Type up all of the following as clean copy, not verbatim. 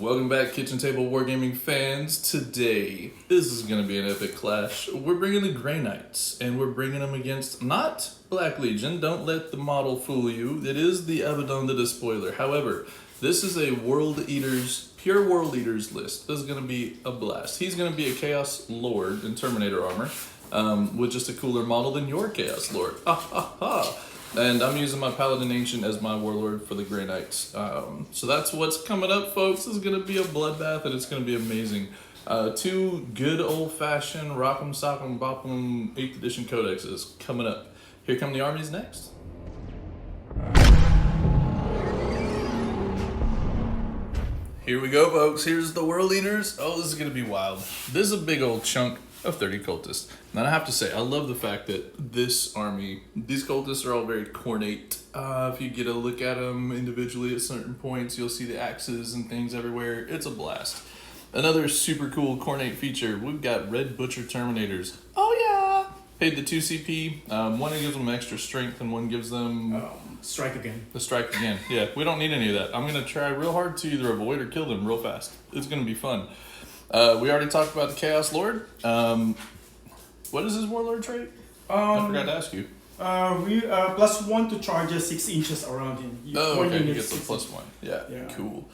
Welcome back, Kitchen Table Wargaming fans. Today, this is going to be an epic clash. We're bringing the Grey Knights, and we're bringing them against not Black Legion. Don't let the model fool you. It is the Abaddon the Despoiler. However, this is a World Eaters, pure World Eaters list. This is going to be a blast. He's going to be a Chaos Lord in Terminator armor, with just a cooler model than your Chaos Lord. Ha ha ha. And I'm using my Paladin Ancient as my Warlord for the Grey Knights. So that's what's coming up, folks. This is going to be a bloodbath, and it's going to be amazing. Two good old-fashioned Rock'em Sock'em Bop'em 8th edition codexes coming up. Here come the armies next. Here we go, folks. Here's the World Eaters. Oh, this is going to be wild. This is a big old chunk of 30 cultists. And I have to say, I love the fact that this army, these cultists are all very cornate. If you get a look at them individually at certain points, you'll see the axes and things everywhere. It's a blast. Another super cool cornate feature, we've got Red Butcher Terminators. Oh yeah! Paid the 2 CP. One gives them extra strength and one gives them... strike again. The strike again. Yeah, we don't need any of that. I'm going to try real hard to either avoid or kill them real fast. It's going to be fun. We already talked about the Chaos Lord. What is his Warlord trait? I forgot to ask you. +1 to charges 6 inches around him. Okay, he gets a +1. Yeah, cool.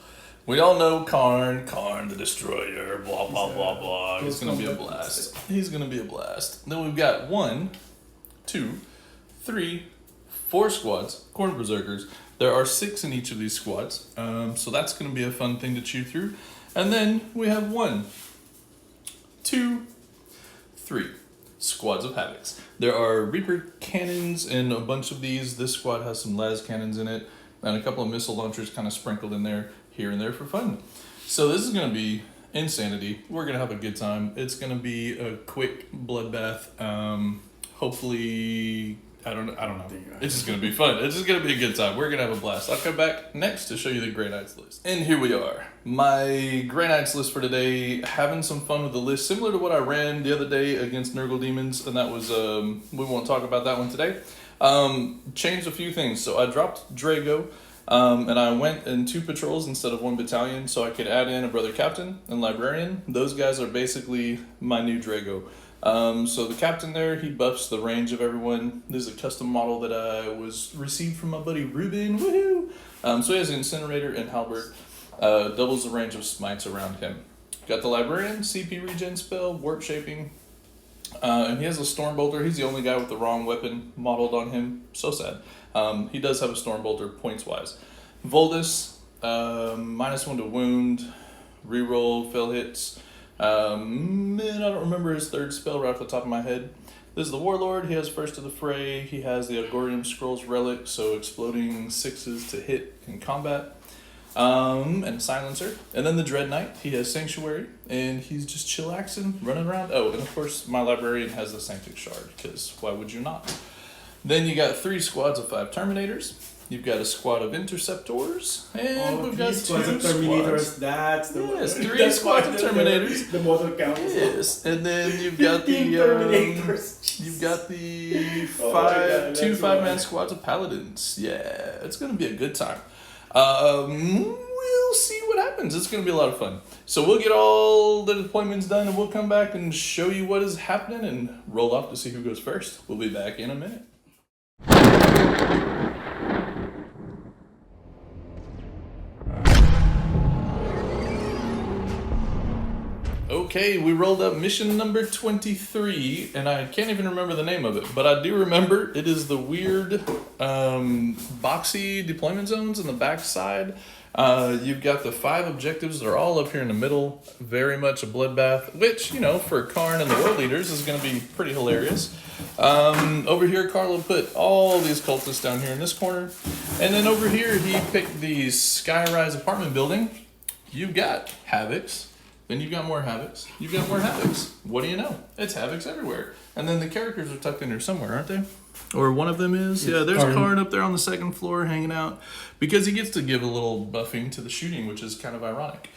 We all know Khorne the Destroyer, blah, blah, blah, blah. He's going to be a blast. He's going to be a blast. Then we've got 1, 2, 3, 4 squads, Khorne Berserkers. There are 6 in each of these squads, so that's going to be a fun thing to chew through. And then we have 1, 2, 3 squads of Havocs. There are Reaper cannons in a bunch of these. This squad has some las cannons in it, and a couple of missile launchers kind of sprinkled in there, here and there for fun. So this is going to be insanity. We're going to have a good time. It's going to be a quick bloodbath. Hopefully... I don't know. It's just going to be fun. It's just going to be a good time. We're going to have a blast. I'll come back next to show you the Grey Knights list. And here we are. My Grey Knights list for today. Having some fun with the list. Similar to what I ran the other day against Nurgle Demons. And that was, we won't talk about that one today. Changed a few things. So I dropped Drago. And I went in 2 patrols instead of 1 battalion. So I could add in a Brother Captain and Librarian. Those guys are basically my new Drago. So the captain there, he buffs the range of everyone. This is a custom model that I received from my buddy Ruben. Woohoo! So he has an Incinerator and Halberd. Doubles the range of smites around him. Got the Librarian, CP regen spell, warp shaping. And he has a Stormbolter. He's the only guy with the wrong weapon modeled on him. So sad. He does have a Stormbolter points wise. Voldus, -1 to wound, reroll, fail hits. Man, I don't remember his 3rd spell right off the top of my head. This is the Warlord. He has First to the Fray. He has the Agorium Scrolls Relic, so exploding 6s to hit in combat. And Silencer. And then the Dread Knight. He has Sanctuary, and he's just chillaxing, running around. Oh, and of course, my Librarian has the Sanctic Shard, because why would you not? Then you got 3 squads of 5 Terminators. You've got a squad of Interceptors, and we've got 2 squads of Terminators. Squads. That's the Yes, 3 squads of Terminators. The model count. Yes, and then you've got the you've got the 2 5-man squads of Paladins. Yeah, it's gonna be a good time. We'll see what happens. It's gonna be a lot of fun. So we'll get all the deployments done, and we'll come back and show you what is happening and roll off to see who goes first. We'll be back in a minute. Okay, we rolled up mission number 23, and I can't even remember the name of it, but I do remember it is the weird boxy deployment zones on the back side. You've got the 5 objectives that are all up here in the middle, very much a bloodbath, which, you know, for Khorne and the World Leaders is going to be pretty hilarious. Over here, Carlo put all these cultists down here in this corner, and then over here he picked the Skyrise apartment building. You've got Havocs. Then you've got more Havocs. You've got more Havocs. What do you know? It's Havocs everywhere. And then the characters are tucked in there somewhere, aren't they? Or one of them is. Yeah, there's Khorne up there on the 2nd floor hanging out. Because he gets to give a little buffing to the shooting, which is kind of ironic.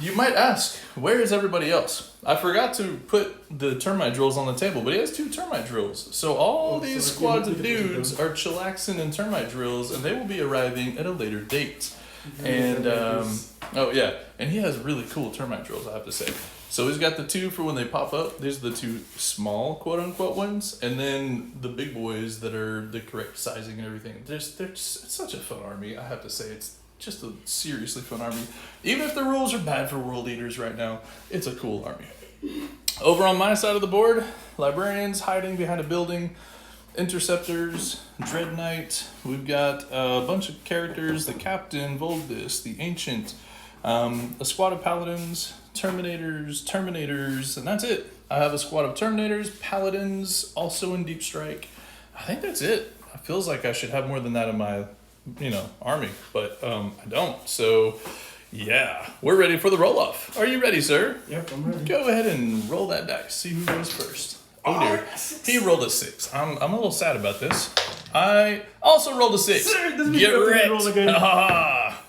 You might ask, where is everybody else? I forgot to put the termite drills on the table, but he has 2 termite drills. So all these squads of dudes are chillaxing in termite drills, and they will be arriving at a later date. And Oh yeah, and he has really cool termite drills, I have to say. So he's got the two for when they pop up. These are the two small quote unquote ones, and then the big boys that are the correct sizing and everything. It's such a fun army, I have to say. It's just a seriously fun army. Even if the rules are bad for world eaters right now, it's a cool army. Over on my side of the board, librarians hiding behind a building, interceptors, dread knight. We've got a bunch of characters: the captain, Voldis, the ancient, a squad of paladins, terminators, and that's it. I have a squad of terminators, paladins, also in deep strike. I think that's it. It feels like I should have more than that in my, army, but I don't. So yeah, we're ready for the roll off. Are you ready, sir? Yep, I'm ready. Go ahead and roll that dice. See who goes first. Oh dear, he rolled a 6. I'm a little sad about this. I also rolled a 6. Sir, doesn't mean Get you have to wrecked. roll again.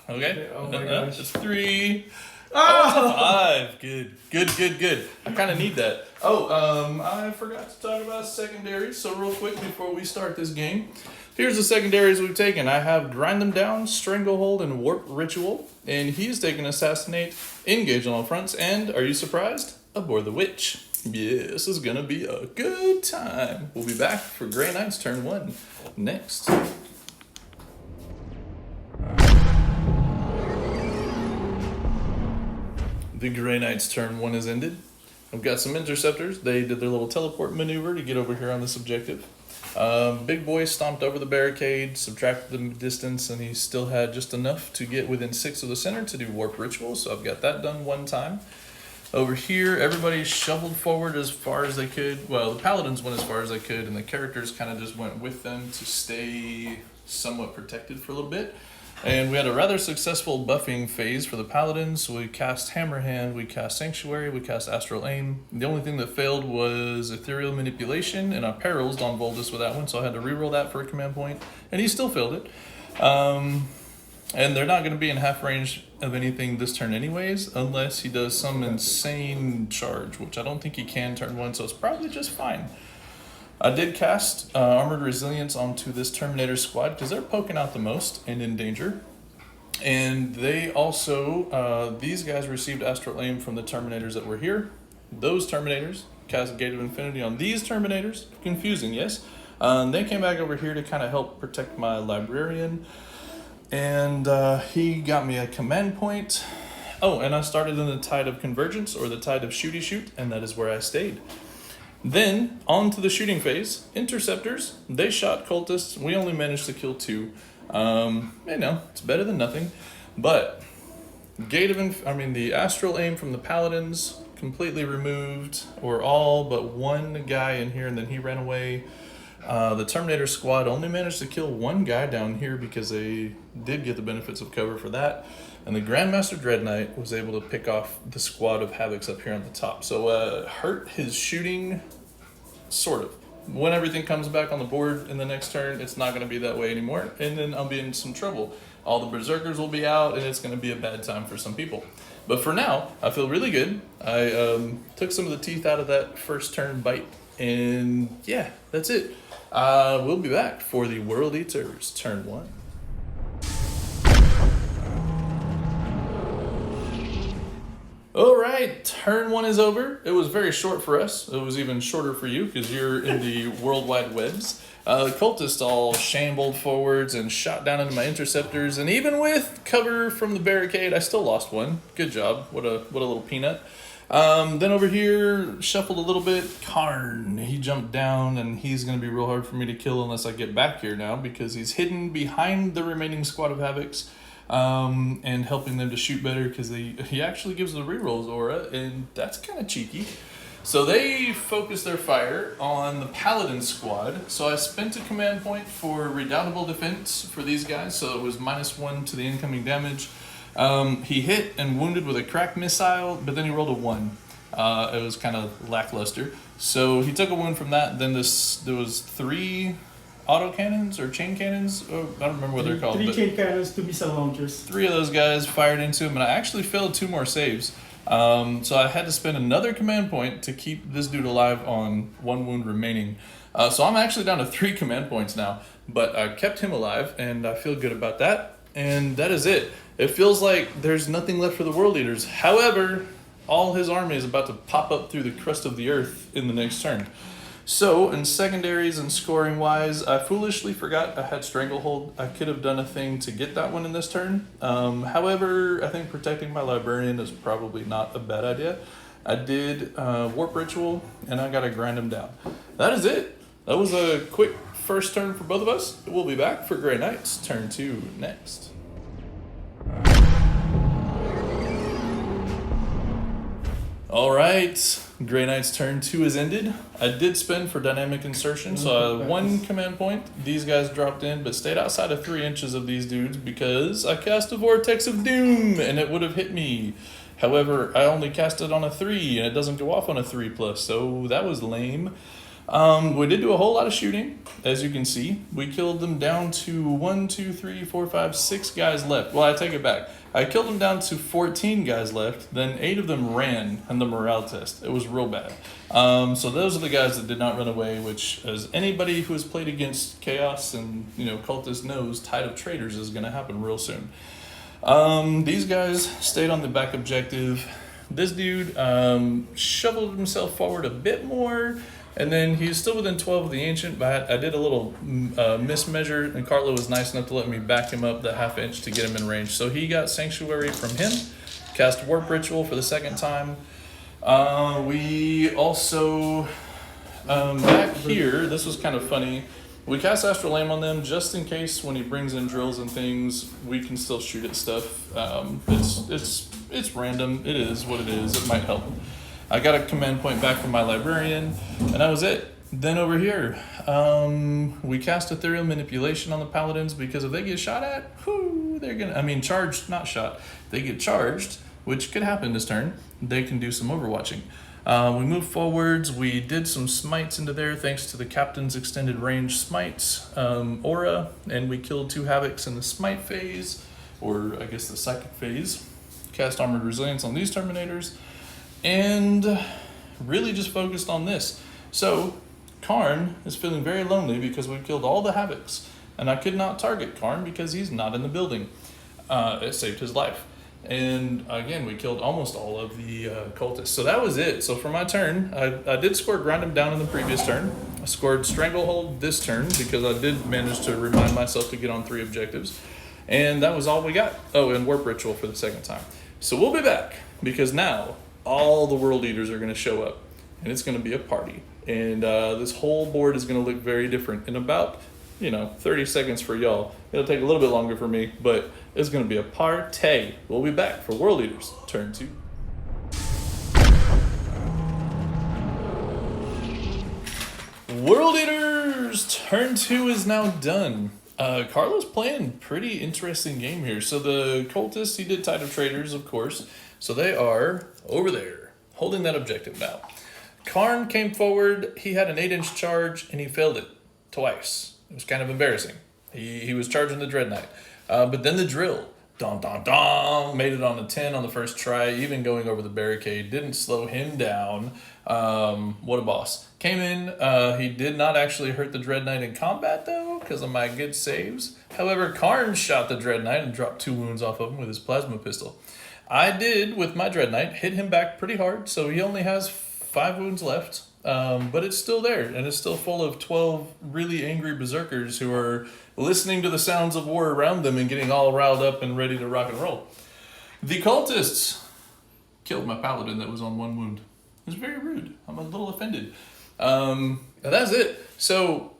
Okay. Oh my gosh. It's 3. Ah! 5. Good. I kind of need that. I forgot to talk about secondaries. So real quick before we start this game, here's the secondaries we've taken. I have Grind Them Down, Stranglehold, and Warp Ritual. And he's taken Assassinate, Engage on all fronts, and, are you surprised? Abhor the Witch. Yeah, this is gonna be a good time. We'll be back for Grey Knight's turn 1 next. The Grey Knight's turn 1 is ended. I've got some interceptors. They did their little teleport maneuver to get over here on this objective. Big boy stomped over the barricade, subtracted the distance, and he still had just enough to get within 6 of the center to do Warp Ritual, so I've got that done one time. Over here, everybody shoveled forward as far as they could. Well, the paladins went as far as they could, and the characters kind of just went with them to stay somewhat protected for a little bit. And we had a rather successful buffing phase for the paladins. So we cast Hammerhand, we cast Sanctuary, we cast Astral Aim. The only thing that failed was Ethereal Manipulation, and I perils on Voldis with that one, so I had to reroll that for a command point, and he still failed it. And they're not going to be in half range of anything this turn anyways, unless he does some insane charge, which I don't think he can turn 1, so it's probably just fine. I did cast Armored Resilience onto this Terminator squad because they're poking out the most and in danger. And they also, these guys received Astral Aim from the Terminators that were here. Those Terminators cast Gate of Infinity on these Terminators. Confusing, yes? They came back over here to kind of help protect my Librarian. And he got me a command point. Oh, and I started in the Tide of Convergence, or the Tide of Shooty Shoot, and that is where I stayed. Then, on to the shooting phase. Interceptors, they shot cultists. We only managed to kill 2. It's better than nothing. But, the Astral Aim from the Paladins, completely removed, or all but one guy in here, and then he ran away. The Terminator squad only managed to kill one guy down here because they did get the benefits of cover for that. And the Grandmaster Dread Knight was able to pick off the squad of Havocs up here on the top. So hurt his shooting, sort of. When everything comes back on the board in the next turn, it's not going to be that way anymore. And then I'll be in some trouble. All the Berserkers will be out, and it's going to be a bad time for some people. But for now, I feel really good. I took some of the teeth out of that first turn bite. And yeah, that's it. We'll be back for the World Eaters turn 1. Alright, turn 1 is over. It was very short for us. It was even shorter for you because you're in the worldwide webs. The cultists all shambled forwards and shot down into my interceptors, and even with cover from the barricade, I still lost one. Good job. What a little peanut. Then over here, shuffled a little bit. Khorne, he jumped down, and he's going to be real hard for me to kill unless I get back here now because he's hidden behind the remaining squad of Havocs, and helping them to shoot better because he actually gives the rerolls aura, and that's kind of cheeky. So they focused their fire on the Paladin squad. So I spent a command point for Redoubtable Defense for these guys, so it was -1 to the incoming damage. He hit and wounded with a crack missile, but then he rolled a 1. It was kind of lackluster. So he took a wound from that. Then there was 3 autocannons or chain cannons. Oh, I don't remember what they're called. 3 chain cannons, 2 missile launchers. 3 of those guys fired into him, and I actually failed 2 more saves. So I had to spend another command point to keep this dude alive on 1 wound remaining. So I'm actually down to 3 command points now, but I kept him alive, and I feel good about that. And that is it. It feels like there's nothing left for the World Eaters. However, all his army is about to pop up through the crust of the earth in the next turn. So, in secondaries and scoring-wise, I foolishly forgot I had Stranglehold. I could have done a thing to get that one in this turn. However, I think protecting my Librarian is probably not a bad idea. I did Warp Ritual, and I got to grind him down. That is it. That was a quick first turn for both of us. We'll be back for Grey Knights, turn 2 next. All right, Grey Knight's turn 2 is ended. I did spend for dynamic insertion, so I had 1 command point. These guys dropped in, but stayed outside of 3 inches of these dudes because I cast a Vortex of Doom, and it would have hit me. However, I only cast it on a 3, and it doesn't go off on a 3+, so that was lame. We did do a whole lot of shooting, as you can see. We killed them down to 1, 2, 3, 4, 5, 6 guys left. Well, I take it back. I killed them down to 14 guys left, then 8 of them ran in the morale test. It was real bad. So those are the guys that did not run away, which, as anybody who has played against Chaos and Cultist knows, Tide of Traitors is going to happen real soon. These guys stayed on the back objective. This dude shoveled himself forward a bit more, and then he's still within 12 of the Ancient, but I did a little mismeasure, and Carlo was nice enough to let me back him up the ½ inch to get him in range. So he got Sanctuary from him, cast Warp Ritual for the second time. We also, back here, this was kind of funny, we cast Astral Aim on them just in case when he brings in drills and things, we can still shoot at stuff. It's random, it is what it is, it might help. I got a command point back from my Librarian, and that was it. Then over here, we cast Ethereal Manipulation on the Paladins because if they get shot at, they're gonna, charged, not shot. They get charged, which could happen this turn. They can do some overwatching. We moved forwards, we did some smites into there thanks to the Captain's Extended Range Smites aura, and we killed 2 Havocs in the Smite phase, or I guess the Psychic phase. Cast Armored Resilience on these Terminators. And really just focused on this. So, Khorne is feeling very lonely because we've killed all the Havocs. And I could not target Khorne because he's not in the building. It saved his life. And again, we killed almost all of the cultists. So that was it. So for my turn, I did score Grind him down in the previous turn. I scored Stranglehold this turn because I did manage to remind myself to get on 3 objectives. And that was all we got. Oh, and Warp Ritual for the second time. So we'll be back because now all the World Eaters are going to show up, and it's going to be a party. And this whole board is going to look very different in about, 30 seconds for y'all. It'll take a little bit longer for me, but it's going to be a party. We'll be back for World Eaters, turn 2. World Eaters, turn 2 is now done. Carlo's playing pretty interesting game here. So the cultists, he did Tide of Traitors, of course. So they are over there, holding that objective now. Khorne came forward, he had an 8-inch charge, and he failed it twice. It was kind of embarrassing. He was charging the Dread Knight. But then the drill, made it on a 10 on the first try, even going over the barricade, didn't slow him down. What a boss. Came in, he did not actually hurt the Dread Knight in combat though, because of my good saves. However, Khorne shot the Dread Knight and dropped 2 wounds off of him with his plasma pistol. I did, with my Dread Knight, hit him back pretty hard, so he only has 5 wounds left. But it's still there, and it's still full of 12 really angry berserkers who are listening to the sounds of war around them and getting all riled up and ready to rock and roll. The cultists killed my paladin that was on 1 wound. It was very rude. I'm a little offended. And that's it. So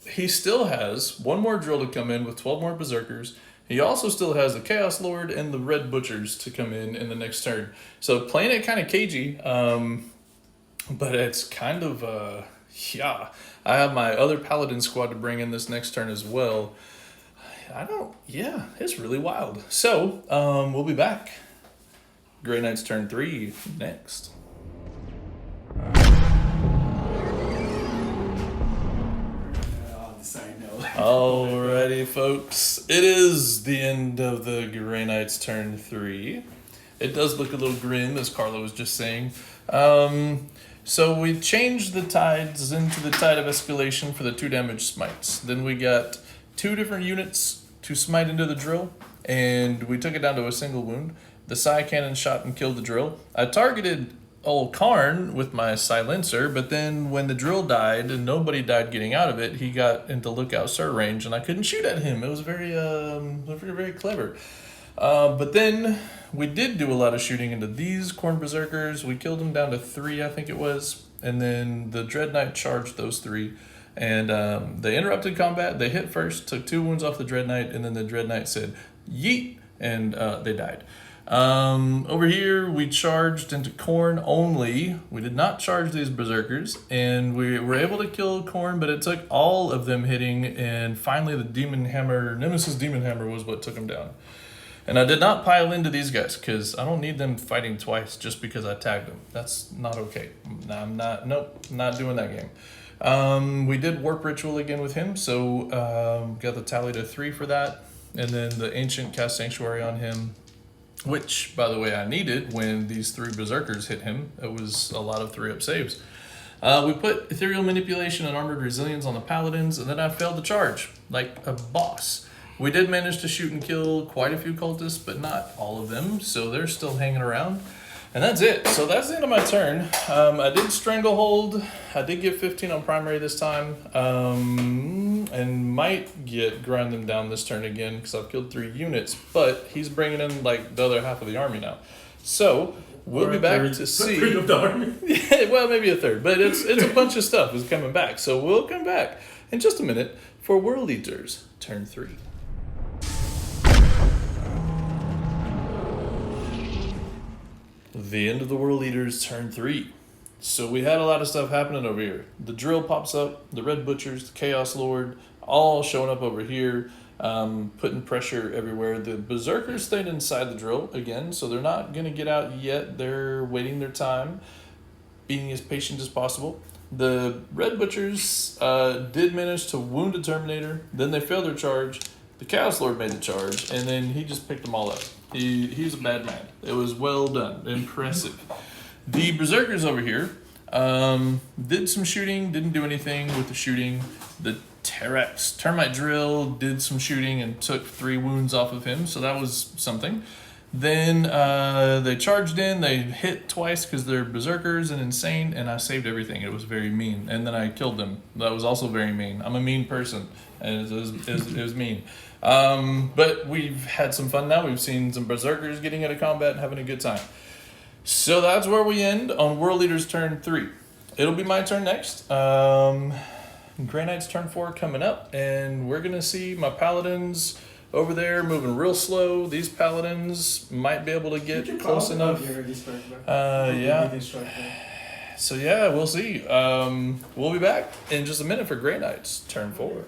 he still has 1 more drill to come in with 12 more berserkers. He also still has the Chaos Lord and the Red Butchers to come in the next turn. So playing it kind of cagey, but it's kind of, I have my other Paladin squad to bring in this next turn as well. It's really wild. So, we'll be back. Grey Knight's turn 3 next. Alrighty, folks. It is the end of the Grey Knight's turn 3. It does look a little grim, as Carlo was just saying. So we changed the tides into the Tide of Escalation for the 2 damage smites. Then we got 2 different units to smite into the drill. and we took it down to a single wound. The Psy cannon shot and killed the drill. I targeted old Khorne with my silencer, but then when the drill died and nobody died getting out of it, he got into lookout sir range and I couldn't shoot at him. It was very clever. But then we did do a lot of shooting into these Khorne Berserkers. We killed them down to 3, I think it was. And then the Dread Knight charged those 3. And they interrupted combat. They hit first, took 2 wounds off the Dread Knight, and then the Dread Knight said, yeet, and they died. Over here, we charged into Khorne only. We did not charge these Berserkers, and we were able to kill Khorne, but it took all of them hitting, and finally the Demon Hammer, Nemesis Demon Hammer was what took him down. And I did not pile into these guys, because I don't need them fighting twice just because I tagged them. That's not okay. Not doing that game. We did Warp Ritual again with him, so got the tally to 3 for that. And then the Ancient cast Sanctuary on him, which, by the way, I needed when these 3 Berserkers hit him. It was a lot of 3-up saves. We put Ethereal Manipulation and Armored Resilience on the Paladins, and then I failed to charge, like a boss. We did manage to shoot and kill quite a few cultists, but not all of them, so they're still hanging around. And that's it. So that's the end of my turn. I did Stranglehold. I did get 15 on primary this time, and might get Grind Them Down this turn again because I've killed 3 units, but he's bringing in like the other half of the army now. So we'll be back to see. Third of the army. Yeah, well, maybe a third, but it's a bunch of stuff is coming back. So we'll come back in just a minute for World Eaters turn 3. The end of the World Eaters turn 3. So we had a lot of stuff happening over here. The drill pops up, the Red Butchers, the Chaos Lord, all showing up over here, putting pressure everywhere. The Berserkers stayed inside the drill again, so they're not going to get out yet. They're waiting their time, being as patient as possible. The Red Butchers did manage to wound a Terminator, then they failed their charge. The Chaos Lord made the charge, and then he just picked them all up. He's a bad man. It was well done. Impressive. The Berserkers over here did some shooting, didn't do anything with the shooting. The Terex Termite Drill did some shooting and took 3 wounds off of him, so that was something. Then they charged in, they hit twice because they're Berserkers and insane, and I saved everything. It was very mean. And then I killed them. That was also very mean. I'm a mean person, and it was mean. But we've had some fun now. We've seen some Berserkers getting out of combat and having a good time. So that's where we end on World Eaters turn 3. It'll be my turn next. Grey Knight's turn 4 coming up, and we're going to see my Paladins over there moving real slow. These Paladins might be able to get close enough. Yeah. So yeah, we'll see. We'll be back in just a minute for Grey Knight's turn 4.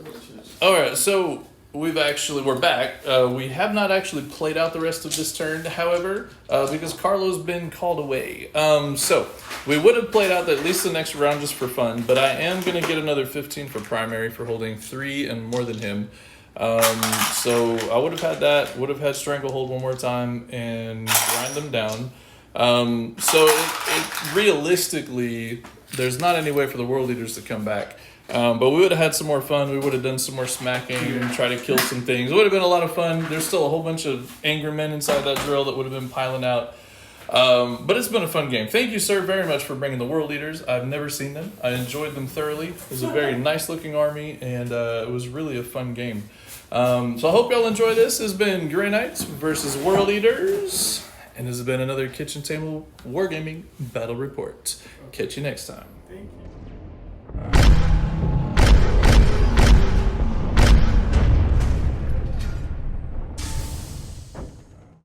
All right, so we're back. We have not actually played out the rest of this turn, however, because Carlo's been called away. So we would have played out at least the next round just for fun, but I am going to get another 15 for primary for holding 3 and more than him. So I would have had that, would have had Stranglehold one more time and Grind Them Down. So it realistically, there's not any way for the World Eaters to come back. But we would have had some more fun. We would have done some more smacking, try to kill some things. It would have been a lot of fun. There's still a whole bunch of angry men inside that drill that would have been piling out. But it's been a fun game. Thank you, sir, very much for bringing the World Eaters. I've never seen them. I enjoyed them thoroughly. It was a very nice looking army, and it was really a fun game. So I hope y'all enjoy this. This has been Grey Knights versus World Eaters, and this has been another Kitchen Table Wargaming Battle Report. Catch you next time. Thank you.